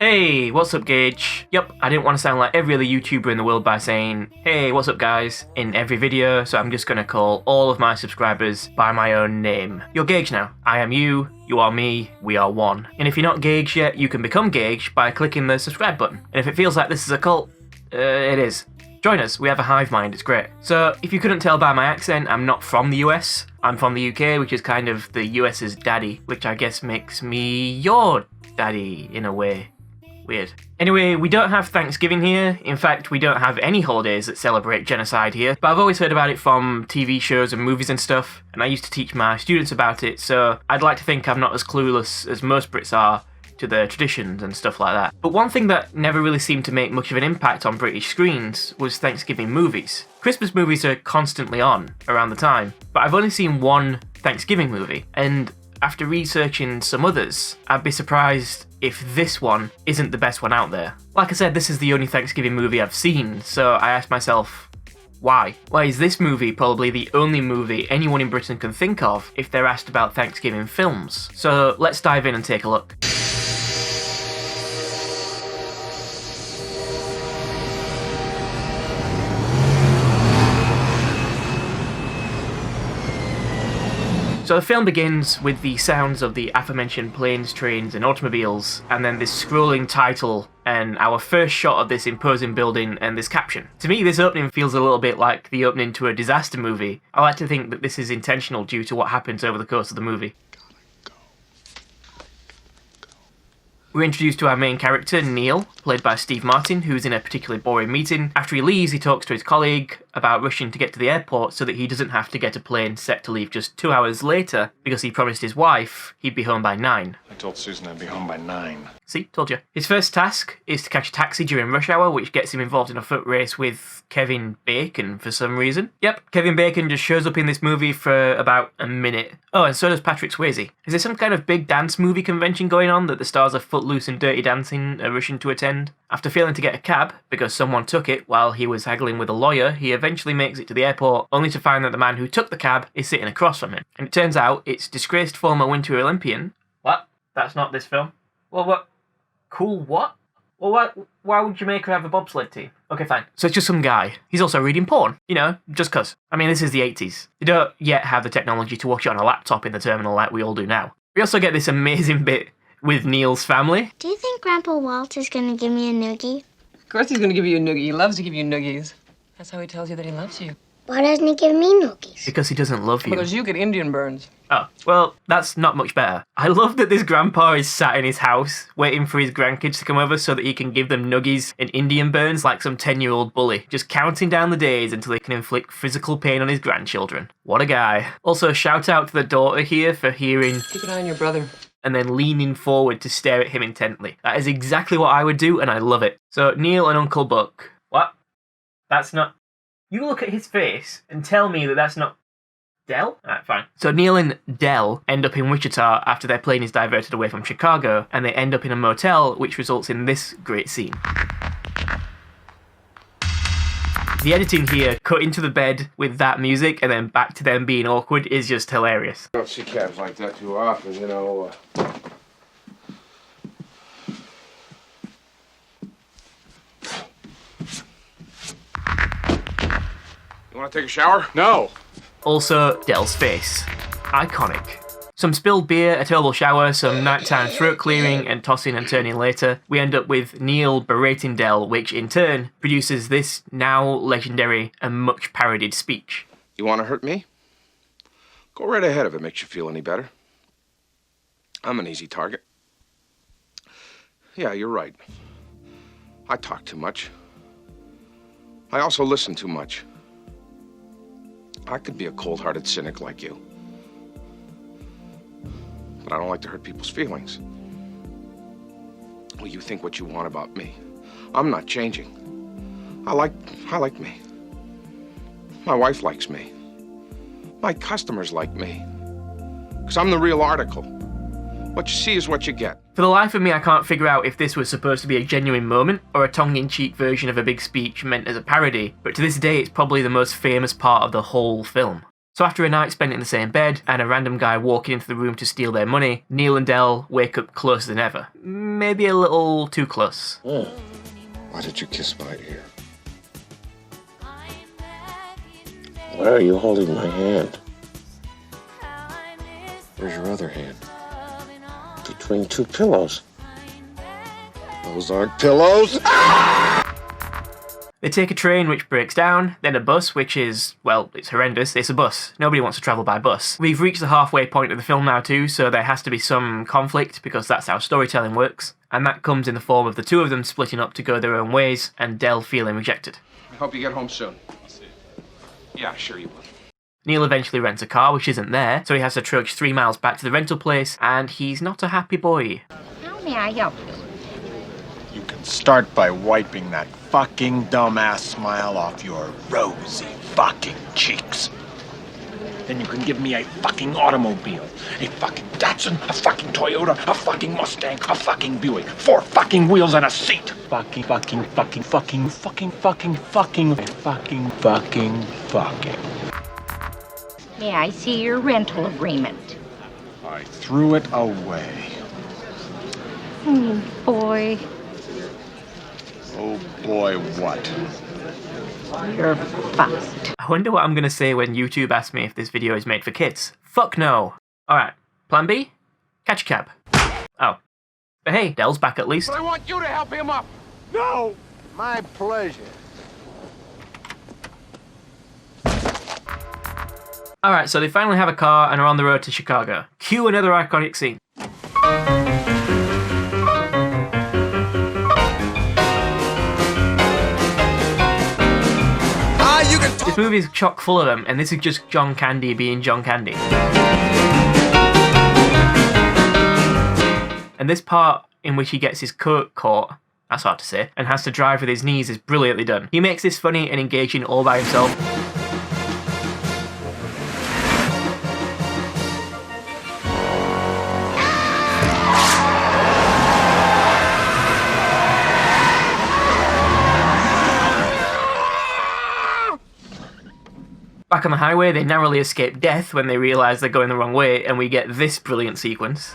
Hey, what's up, Gage? Yup, I didn't want to sound like every other YouTuber in the world by saying, hey, what's up, guys, in every video, so I'm just gonna call all of my subscribers by my own name. You're Gage now. I am you are me, we are one. And if you're not Gage yet, you can become Gage by clicking the subscribe button. And if it feels like this is a cult, it is. Join us, we have a hive mind, it's great. So, if you couldn't tell by my accent, I'm not from the US. I'm from the UK, which is kind of the US's daddy, which I guess makes me your daddy, in a way. Weird. Anyway, we don't have Thanksgiving here. In fact, we don't have any holidays that celebrate genocide here, but I've always heard about it from TV shows and movies and stuff, and I used to teach my students about it, so I'd like to think I'm not as clueless as most Brits are to the traditions and stuff like that. But one thing that never really seemed to make much of an impact on British screens was Thanksgiving movies. Christmas movies are constantly on around the time, but I've only seen one Thanksgiving movie, and after researching some others, I'd be surprised if this one isn't the best one out there. Like I said, this is the only Thanksgiving movie I've seen, so I asked myself, why? Why is this movie probably the only movie anyone in Britain can think of if they're asked about Thanksgiving films? So let's dive in and take a look. So the film begins with the sounds of the aforementioned planes, trains and automobiles, and then this scrolling title and our first shot of this imposing building and this caption. To me, this opening feels a little bit like the opening to a disaster movie. I like to think that this is intentional due to what happens over the course of the movie. We're introduced to our main character, Neil, played by Steve Martin, who's in a particularly boring meeting. After he leaves, he talks to his colleague about rushing to get to the airport so that he doesn't have to get a plane set to leave just 2 hours later because he promised his wife he'd be home by 9. I told Susan I'd be home by 9. See, told you. His first task is to catch a taxi during rush hour, which gets him involved in a foot race with Kevin Bacon for some reason. Yep, Kevin Bacon just shows up in this movie for about a minute. Oh, and so does Patrick Swayze. Is there some kind of big dance movie convention going on that the stars of Footloose and Dirty Dancing are rushing to attend? After failing to get a cab, because someone took it while he was haggling with a lawyer, he eventually makes it to the airport, only to find that the man who took the cab is sitting across from him. And it turns out it's disgraced former Winter Olympian. What? That's not this film? Well, what? Cool what? Well, why would Jamaica have a bobsled team? Okay, fine. So it's just some guy. He's also reading porn. You know, just cuz. I mean, this is the 80s. They don't yet have the technology to watch it on a laptop in the terminal like we all do now. We also get this amazing bit with Neil's family. Do you think Grandpa Walt is going to give me a noogie? Of course he's going to give you a noogie. He loves to give you noogies. That's how he tells you that he loves you. Why doesn't he give me noogies? Because he doesn't love you. Because you get Indian burns. Oh, well, that's not much better. I love that this grandpa is sat in his house waiting for his grandkids to come over so that he can give them nuggies and Indian burns like some 10-year-old bully, just counting down the days until he can inflict physical pain on his grandchildren. What a guy. Also, shout out to the daughter here for hearing Keep an eye on your brother. and then leaning forward to stare at him intently. That is exactly what I would do, and I love it. So, Neil and Uncle Buck. What? That's not... You look at his face and tell me that that's not... Dell? Alright, fine. So Neil and Dell end up in Wichita after their plane is diverted away from Chicago, and they end up in a motel, which results in this great scene. The editing here, cut into the bed with that music and then back to them being awkward, is just hilarious. I don't see cabs like that too often, you know. You want to take a shower? No. Also, Dell's face. Iconic. Some spilled beer, a terrible shower, some nighttime throat clearing, and tossing and turning later. We end up with Neil berating Dell, which in turn produces this now legendary and much parodied speech. You want to hurt me? Go right ahead if it makes you feel any better. I'm an easy target. Yeah, you're right. I talk too much. I also listen too much. I could be a cold-hearted cynic like you. But I don't like to hurt people's feelings. Well, you think what you want about me. I'm not changing. I like me. My wife likes me. My customers like me. Because I'm the real article. What you see is what you get. For the life of me, I can't figure out if this was supposed to be a genuine moment or a tongue-in-cheek version of a big speech meant as a parody, but to this day it's probably the most famous part of the whole film. So after a night spent in the same bed and a random guy walking into the room to steal their money, Neil and Del wake up closer than ever. Maybe a little too close. Why did you kiss my ear? Why are you holding my hand? Where's your other hand? Between two pillows. Those aren't pillows. They take a train which breaks down, then a bus which is, well, it's horrendous. It's a bus. Nobody wants to travel by bus. We've reached the halfway point of the film now too, so there has to be some conflict because that's how storytelling works. And that comes in the form of the two of them splitting up to go their own ways and Del feeling rejected. I hope you get home soon. Yeah, sure you will. Neil eventually rents a car which isn't there, so he has to trudge 3 miles back to the rental place, and he's not a happy boy. How may I help you? You can start by wiping that fucking dumbass smile off your rosy fucking cheeks. Then you can give me a fucking automobile. A fucking Datsun, a fucking Toyota, a fucking Mustang, a fucking Buick. 4 fucking wheels and a seat. Fucking. May I see your rental agreement? I threw it away. Oh, boy. Oh boy, what? You're fussed. I wonder what I'm going to say when YouTube asks me if this video is made for kids. Fuck no. Alright, plan B? Catch a cab. Oh. But hey, Del's back at least. But I want you to help him up. No! My pleasure. Alright, so they finally have a car and are on the road to Chicago. Cue another iconic scene. This movie is chock full of them, and this is just John Candy being John Candy. And this part in which he gets his coat caught, that's hard to say, and has to drive with his knees is brilliantly done. He makes this funny and engaging all by himself. Back on the highway, they narrowly escape death when they realise they're going the wrong way, and we get this brilliant sequence.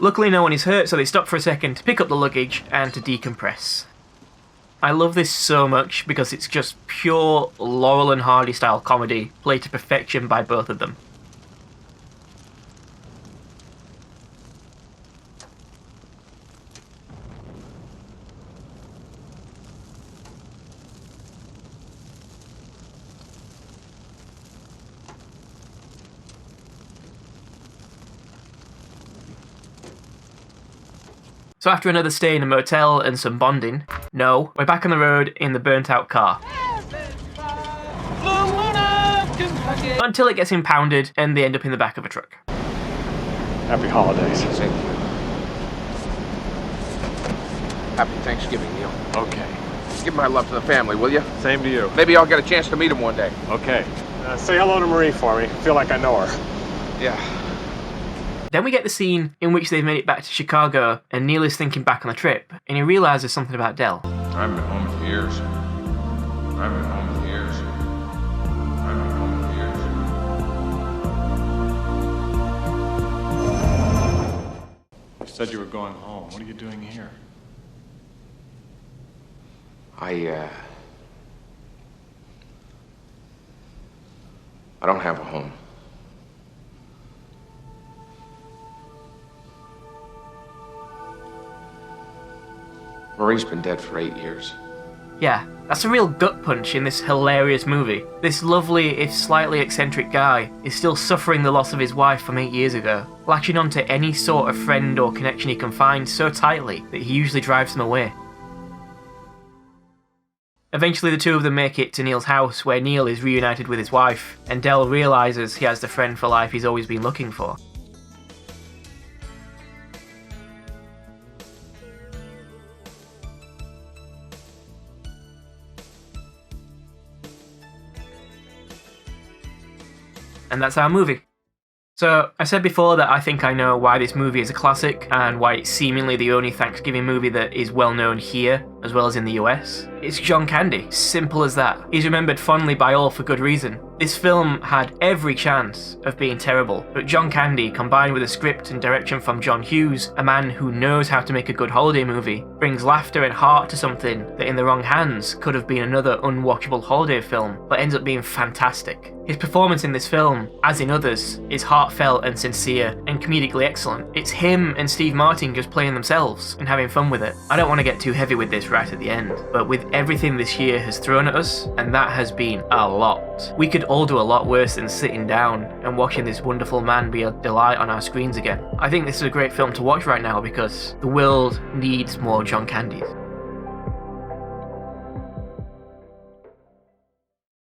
Luckily no one is hurt, so they stop for a second to pick up the luggage and to decompress. I love this so much because it's just pure Laurel and Hardy style comedy, played to perfection by both of them. So after another stay in a motel and some bonding, no, we're back on the road in the burnt out car. Until it gets impounded and they end up in the back of a truck. Happy holidays. Happy Thanksgiving, Neil. Okay. Give my love to the family, will you? Same to you. Maybe I'll get a chance to meet him one day. Okay. Say hello to Marie for me. Feel like I know her. Yeah. Then we get the scene in which they've made it back to Chicago and Neil is thinking back on the trip and he realises something about Del. I've been home for years. I've been home for years. I've been home for years. You said you were going home. What are you doing here? I don't have a home. Marie's been dead for 8 years. Yeah, that's a real gut punch in this hilarious movie. This lovely, if slightly eccentric guy is still suffering the loss of his wife from 8 years ago, latching onto any sort of friend or connection he can find so tightly that he usually drives them away. Eventually the two of them make it to Neil's house where Neil is reunited with his wife, and Del realises he has the friend for life he's always been looking for. And that's our movie. So, I said before that I think I know why this movie is a classic and why it's seemingly the only Thanksgiving movie that is well known here, as well as in the US. It's John Candy, simple as that. He's remembered fondly by all for good reason. This film had every chance of being terrible, but John Candy, combined with a script and direction from John Hughes, a man who knows how to make a good holiday movie, brings laughter and heart to something that in the wrong hands could have been another unwatchable holiday film, but ends up being fantastic. His performance in this film, as in others, is heartfelt and sincere and comedically excellent. It's him and Steve Martin just playing themselves and having fun with it. I don't want to get too heavy with this right at the end, but with everything this year has thrown at us, and that has been a lot, we could all do a lot worse than sitting down and watching this wonderful man be a delight on our screens again. I think this is a great film to watch right now because the world needs more John Candys.